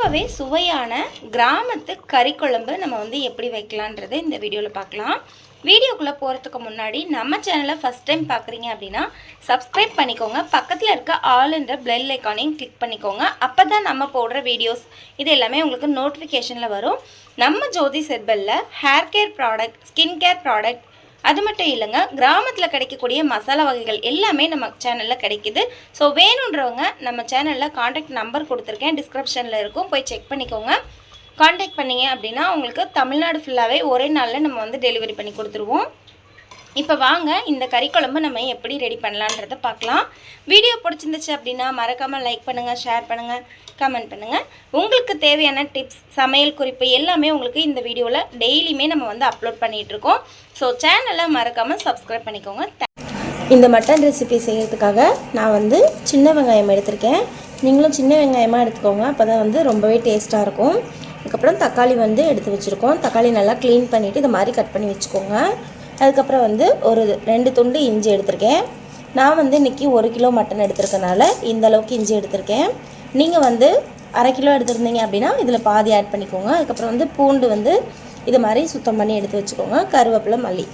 ரொம்பவே சுவையான கிராமத்து கறி குழம்பு நம்ம வந்து எப்படி வைக்கலான்றதை இந்த வீடியோவில் பார்க்கலாம். வீடியோக்குள்ளே போகிறதுக்கு முன்னாடி நம்ம சேனலை ஃபஸ்ட் டைம் பார்க்குறீங்க அப்படின்னா சப்ஸ்கிரைப் பண்ணிக்கோங்க. பக்கத்தில் இருக்க ஆல்ன்ற பெல் ஐக்கானையும் கிளிக் பண்ணிக்கோங்க. அப்போ தான் நம்ம போடுற வீடியோஸ் இது எல்லாமே உங்களுக்கு நோட்டிஃபிகேஷனில் வரும். நம்ம ஜோதி ஹெர்பலில் hair care product, skin care product, அது மட்டும் இல்லைங்க, கிராமத்தில் கிடைக்கக்கூடிய மசாலா வகைகள் எல்லாமே நம்ம சேனலில் கிடைக்கிது. ஸோ வேணுன்றவங்க நம்ம சேனலில் காண்டாக்ட் நம்பர் கொடுத்துருக்கேன், டிஸ்கிரிப்ஷனில் இருக்கும், போய் செக் பண்ணிக்கோங்க. காண்டாக்ட் பண்ணிங்க அப்படின்னா உங்களுக்கு தமிழ்நாடு ஃபுல்லாகவே ஒரே நாளில் நம்ம வந்து டெலிவரி பண்ணி கொடுத்துருவோம். இப்போ வாங்க இந்த கறி குழம்பு நம்ம எப்படி ரெடி பண்ணலான்றதை பார்க்கலாம். வீடியோ பிடிச்சிருந்துச்சு அப்படின்னா மறக்காமல் லைக் பண்ணுங்கள், ஷேர் பண்ணுங்கள், கமெண்ட் பண்ணுங்கள். உங்களுக்கு தேவையான டிப்ஸ், சமையல் குறிப்பு எல்லாமே உங்களுக்கு இந்த வீடியோவில் டெய்லியுமே நம்ம வந்து அப்லோட் பண்ணிகிட்ருக்கோம். ஸோ சேனலை மறக்காமல் சப்ஸ்கிரைப் பண்ணிக்கோங்க. இந்த மட்டன் ரெசிபி செய்கிறதுக்காக நான் வந்து சின்ன வெங்காயம் எடுத்திருக்கேன். நீங்களும் சின்ன வெங்காயமாக எடுத்துக்கோங்க, அப்போ தான் வந்து ரொம்பவே டேஸ்ட்டாக இருக்கும். அதுக்கப்புறம் தக்காளி வந்து எடுத்து வச்சுருக்கோம். தக்காளி நல்லா க்ளீன் பண்ணிவிட்டு இந்த மாதிரி கட் பண்ணி வச்சுக்கோங்க. அதுக்கப்புறம் வந்து ஒரு 2 துண்டு இஞ்சி எடுத்திருக்கேன். நான் வந்து இன்றைக்கி 1 கிலோ மட்டன் எடுத்துருக்கனால இந்த அளவுக்கு இஞ்சி எடுத்திருக்கேன். நீங்கள் வந்து அரை கிலோ எடுத்துருந்தீங்க அப்படின்னா இதில் பாதி ஆட் பண்ணிக்கோங்க. அதுக்கப்புறம் வந்து பூண்டு வந்து இது மாதிரி சுத்தம் பண்ணி எடுத்து வச்சுக்கோங்க. கருவேப்பிலை, மல்லி.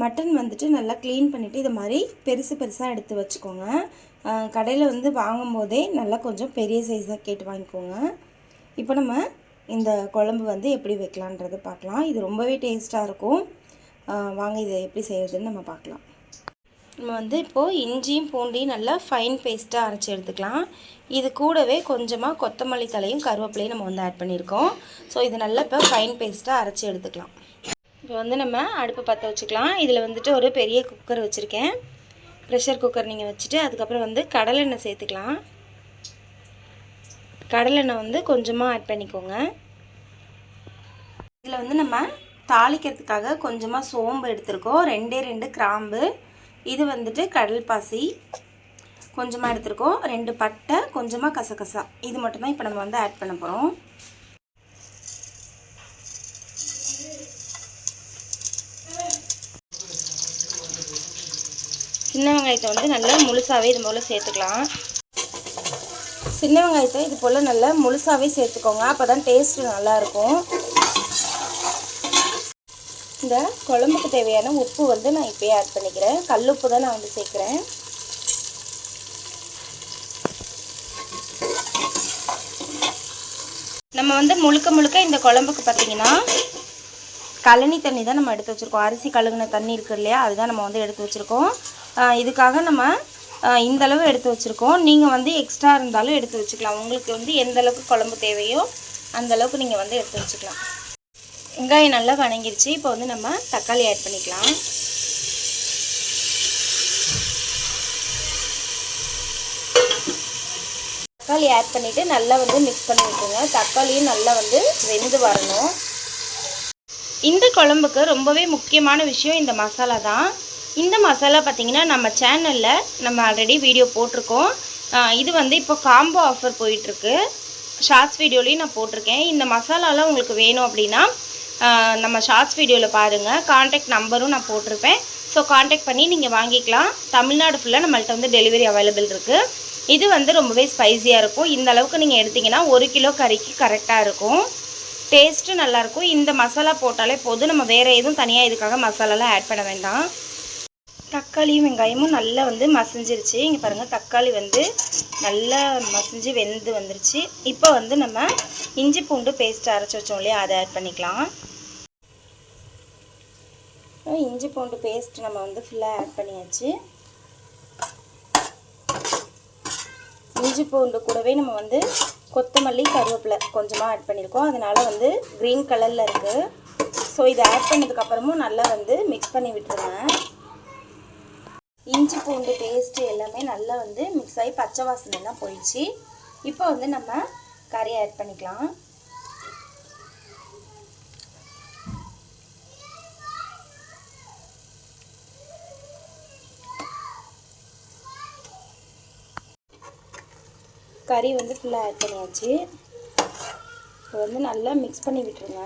மட்டன் வந்துட்டு நல்லா க்ளீன் பண்ணிவிட்டு இது மாதிரி பெருசாக எடுத்து வச்சுக்கோங்க. கடையில் வந்து வாங்கும்போதே நல்லா கொஞ்சம் பெரிய சைஸாக கேட்டு வாங்கிக்கோங்க. இப்போ நம்ம இந்த குழம்பு வந்து எப்படி வைக்கலான்றதை பார்க்கலாம். இது ரொம்பவே டேஸ்ட்டாக இருக்கும். வாங்க இதை எப்படி செய்கிறதுன்னு நம்ம பார்க்கலாம். நம்ம வந்து இப்போது இஞ்சியும் பூண்டையும் நல்லா ஃபைன் பேஸ்ட்டாக அரைச்சி எடுத்துக்கலாம். இது கூடவே கொஞ்சமாக கொத்தமல்லி தலையும் கருவேப்பிலையும் நம்ம வந்து ஆட் பண்ணியிருக்கோம். ஸோ இது நல்லா இப்போ ஃபைன் பேஸ்ட்டாக அரைச்சி எடுத்துக்கலாம். இப்போ வந்து நம்ம அடுப்பு பற்ற வச்சுக்கலாம். இதில் வந்துட்டு ஒரு பெரிய குக்கர் வச்சுருக்கேன். ப்ரெஷர் குக்கர் நீங்கள் வச்சுட்டு அதுக்கப்புறம் வந்து கடலெண்ணெய் சேர்த்துக்கலாம். கடலெண்ணெய் வந்து கொஞ்சமாக ஆட் பண்ணிக்கோங்க. இதில் வந்து நம்ம தாளிக்கிறதுக்காக கொஞ்சமாக சோம்பு எடுத்துருக்கோம், 2 கிராம்பு, இது வந்துட்டு கடல் பாசி கொஞ்சமாக எடுத்துருக்கோம், 2 பட்டை, கொஞ்சமாக கசகசா. இது மட்டும்தான் இப்போ நம்ம வந்து ஆட் பண்ண போகிறோம். சின்ன வெங்காயத்தை வந்து நல்லா முழுசாகவே இது போல் சேர்த்துக்கலாம். சின்ன வெங்காயத்தை இது போல் நல்லா முழுசாகவே சேர்த்துக்கோங்க, அப்போ தான் டேஸ்ட்டு நல்லாயிருக்கும். இந்த குழம்புக்கு தேவையான உப்பு வந்து நான் இப்போயே ஆட் பண்ணிக்கிறேன். கல் உப்பு தான் நான் வந்து சேர்க்குறேன். நம்ம வந்து முழுக்க இந்த குழம்புக்கு பார்த்திங்கன்னா கழனி தண்ணி தான் நம்ம எடுத்து வச்சுருக்கோம். அரிசி கழுகுன தண்ணி இருக்குது இல்லையா, அதுதான் நம்ம வந்து எடுத்து வச்சுருக்கோம். இதுக்காக நம்ம இந்தளவு எடுத்து வச்சுருக்கோம். நீங்கள் வந்து எக்ஸ்ட்ரா இருந்தாலும் எடுத்து வச்சுக்கலாம். உங்களுக்கு வந்து எந்த அளவுக்கு குழம்பு தேவையோ அந்தளவுக்கு நீங்கள் வந்து எடுத்து வச்சுக்கலாம். வெங்காயம் நல்லா வணங்கிருச்சு. இப்போ வந்து நம்ம தக்காளி ஆட் பண்ணிக்கலாம். தக்காளி ஆட் பண்ணிவிட்டு நல்லா வந்து மிக்ஸ் பண்ணி விட்டுருங்க. தக்காளியும் நல்லா வந்து வெந்து வரணும். இந்த குழம்புக்கு ரொம்பவே முக்கியமான விஷயம் இந்த மசாலா தான். இந்த மசாலா பார்த்திங்கன்னா நம்ம சேனலில் நம்ம ஆல்ரெடி வீடியோ போட்டிருக்கோம். இது வந்து இப்போ காம்போ ஆஃபர் போயிட்டுருக்கு. ஷார்ட்ஸ் வீடியோலையும் நான் போட்டிருக்கேன். இந்த மசாலாலாம் உங்களுக்கு வேணும் அப்படின்னா நம்ம ஷார்ட்ஸ் வீடியோவில் பாருங்கள். காண்டாக்ட் நம்பரும் நான் போட்டிருப்பேன். ஸோ காண்டாக்ட் பண்ணி நீங்கள் வாங்கிக்கலாம். தமிழ்நாடு ஃபுல்லாக நம்மள்ட்ட வந்து டெலிவரி அவைலபிள் இருக்குது. இது வந்து ரொம்பவே ஸ்பைஸியாக இருக்கும். இந்த அளவுக்கு நீங்கள் எடுத்திங்கன்னா 1 கிலோ கறிக்கு கரெக்டாக இருக்கும். டேஸ்ட்டு நல்லாயிருக்கும். இந்த மசாலா போட்டாலே போதும். நம்ம வேறு எதுவும் தனியாக இதுக்காக மசாலாலாம் ஆட் பண்ண வேண்டாம். தக்காளியும் வெங்காயமும் நல்லா வந்து மசிஞ்சிருச்சு. இங்கே பாருங்கள், தக்காளி வந்து நல்லா மசிஞ்சு வெந்து வந்துருச்சு. இப்போ வந்து நம்ம இஞ்சி பூண்டு பேஸ்ட் அரைச்சி வச்சோம் இல்லையா, அதை ஆட் பண்ணிக்கலாம். இஞ்சி பூண்டு பேஸ்ட் நம்ம வந்து ஃபுல்லாக ஆட் பண்ணியாச்சு. இஞ்சி பூண்டு கூடவே நம்ம வந்து கொத்தமல்லி, கருவேப்பிலை கொஞ்சமாக ஆட் பண்ணியிருக்கோம். அதனால் வந்து க்ரீன் கலரில் இருக்குது. ஸோ இதை ஆட் பண்ணதுக்கப்புறமும் நல்லா வந்து மிக்ஸ் பண்ணி விட்டுருங்க. இஞ்சி பூண்டு பேஸ்ட்டு எல்லாமே நல்லா வந்து மிக்ஸ் ஆகி பச்சை வாசனைலாம் போயிடுச்சு. இப்போ வந்து நம்ம கறி ஆட் பண்ணிக்கலாம். கறி வந்து ஃபுல்லாக ஆட் பண்ணியாச்சு. இப்போ வந்து நல்லா மிக்ஸ் பண்ணி விட்டுருங்க.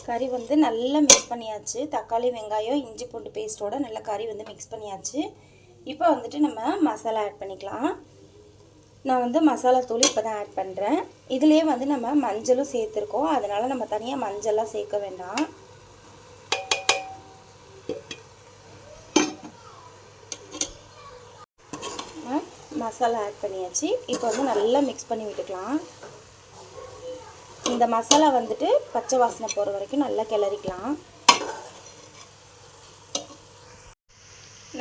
கறி வந்து நல்லா மிக்ஸ் பண்ணியாச்சு. தக்காளி வெங்காயம் இஞ்சி பூண்டு பேஸ்ட்டோட நல்லா கறி வந்து மிக்ஸ் பண்ணியாச்சு. இப்போ வந்துட்டு நம்ம மசாலா ஆட் பண்ணிக்கலாம். நான் வந்து மசாலா தூள் இப்போ தான் ஆட் பண்ணுறேன். இதுலேயே வந்து நம்ம மஞ்சளும் சேர்த்துருக்கோம், அதனால் நம்ம தனியாக மஞ்சள்லாம் சேர்க்க வேண்டாம். மசாலா ஆட் பண்ணியாச்சு. இப்போ வந்து நல்லா மிக்ஸ் பண்ணி விட்டுக்கலாம். இந்த மசாலா வந்துட்டு பச்சை வாசனை போகிற வரைக்கும் நல்லா கிளறிக்கலாம்.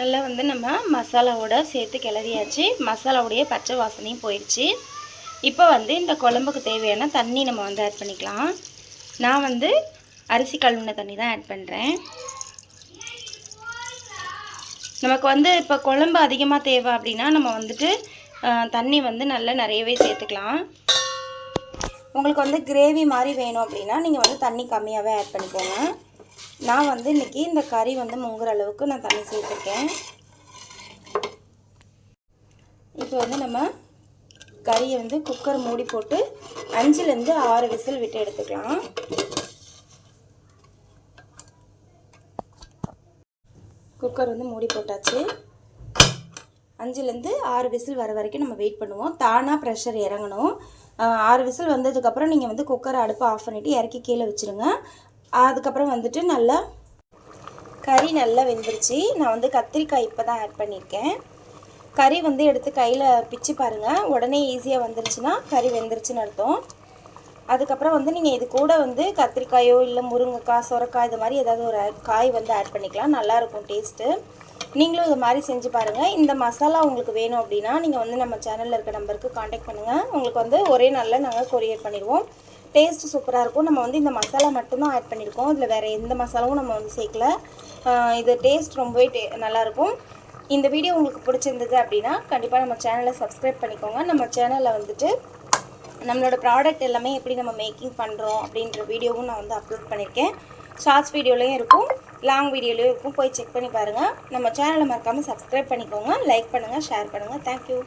நல்லா வந்து நம்ம மசாலாவோட சேர்த்து கிளறியாச்சு. மசாலாவுடைய பச்சை வாசனையும் போயிடுச்சு. இப்போ வந்து இந்த குழம்புக்கு தேவையான தண்ணி நம்ம வந்து ஆட் பண்ணிக்கலாம். நான் வந்து அரிசி கழுவின தண்ணி தான் ஆட் பண்ணுறேன். நமக்கு வந்து இப்போ குழம்பு அதிகமாக தேவை அப்படின்னா நம்ம வந்துட்டு தண்ணி வந்து நல்லா நிறையவே சேர்த்துக்கலாம். உங்களுக்கு வந்து கிரேவி மாதிரி வேணும் அப்படின்னா நீங்கள் வந்து தண்ணி கம்மியாகவே ஆட் பண்ணிக்கோங்க. நான் வந்து இன்றைக்கி இந்த கறி வந்து முங்குற அளவுக்கு நான் தண்ணி சேர்த்துருக்கேன். இப்போ வந்து நம்ம கறியை வந்து குக்கர் மூடி போட்டு 5லேருந்து 6 விசில் விட்டு எடுத்துக்கலாம். குக்கர் வந்து மூடி போட்டாச்சு. 5லேருந்து 6 விசில் வர வரைக்கும் நம்ம வெயிட் பண்ணுவோம். தானாக ப்ரெஷர் இறங்கணும். 6 விசில் வந்ததுக்கப்புறம் நீங்கள் வந்து குக்கரை அடுப்பை ஆஃப் பண்ணிவிட்டு இறக்கி கீழே வச்சுருங்க. அதுக்கப்புறம் வந்துட்டு நல்லா கறி நல்லா வெந்துருச்சு. நான் வந்து கத்திரிக்காய் இப்போ தான் ஆட் பண்ணியிருக்கேன். கறி வந்து எடுத்து கையில் பிச்சு பாருங்கள். உடனே ஈஸியாக வந்துருச்சுன்னா கறி வெந்துருச்சுன்னு அர்த்தம். அதுக்கப்புறம் வந்து நீங்கள் இது கூட வந்து கத்திரிக்காயோ இல்லை முருங்கைக்காய் சொரக்காய் இது மாதிரி ஏதாவது ஒரு காய் வந்து ஆட் பண்ணிக்கலாம். நல்லாயிருக்கும் டேஸ்ட்டு. நீங்களும் இது மாதிரி செஞ்சு பாருங்கள். இந்த மசாலா உங்களுக்கு வேணும் அப்படின்னா நீங்கள் வந்து நம்ம சேனலில் இருக்க நம்பருக்கு காண்டாக்ட் பண்ணுங்கள். உங்களுக்கு வந்து ஒரே நாளில் நாங்கள் கொரியர் பண்ணிடுவோம். டேஸ்ட்டு சூப்பராக இருக்கும். நம்ம வந்து இந்த மசாலா மட்டும்தான் ஆட் பண்ணியிருக்கோம். இதில் வேறு எந்த மசாலாவும் நம்ம வந்து சேர்க்கல. இது டேஸ்ட் ரொம்பவே நல்லாயிருக்கும். இந்த வீடியோ உங்களுக்கு பிடிச்சிருந்தது அப்படின்னா கண்டிப்பாக நம்ம சேனலை சப்ஸ்கிரைப் பண்ணிக்கோங்க. நம்ம சேனலில் வந்துட்டு நம்மளோட ப்ராடக்ட் எல்லாமே எப்படி நம்ம மேக்கிங் பண்ணுறோம் அப்படின்ற வீடியோவும் நான் வந்து அப்லோட் பண்ணியிருக்கேன். ஷார்ட்ஸ் வீடியோலையும் இருக்கும், லாங் வீடியோலையும் இருக்கும். போய் செக் பண்ணி பாருங்கள். நம்ம சேனலை மறக்காமல் சப்ஸ்கிரைப் பண்ணிக்கோங்க. லைக் பண்ணுங்கள், ஷேர் பண்ணுங்கள். தேங்க்யூ.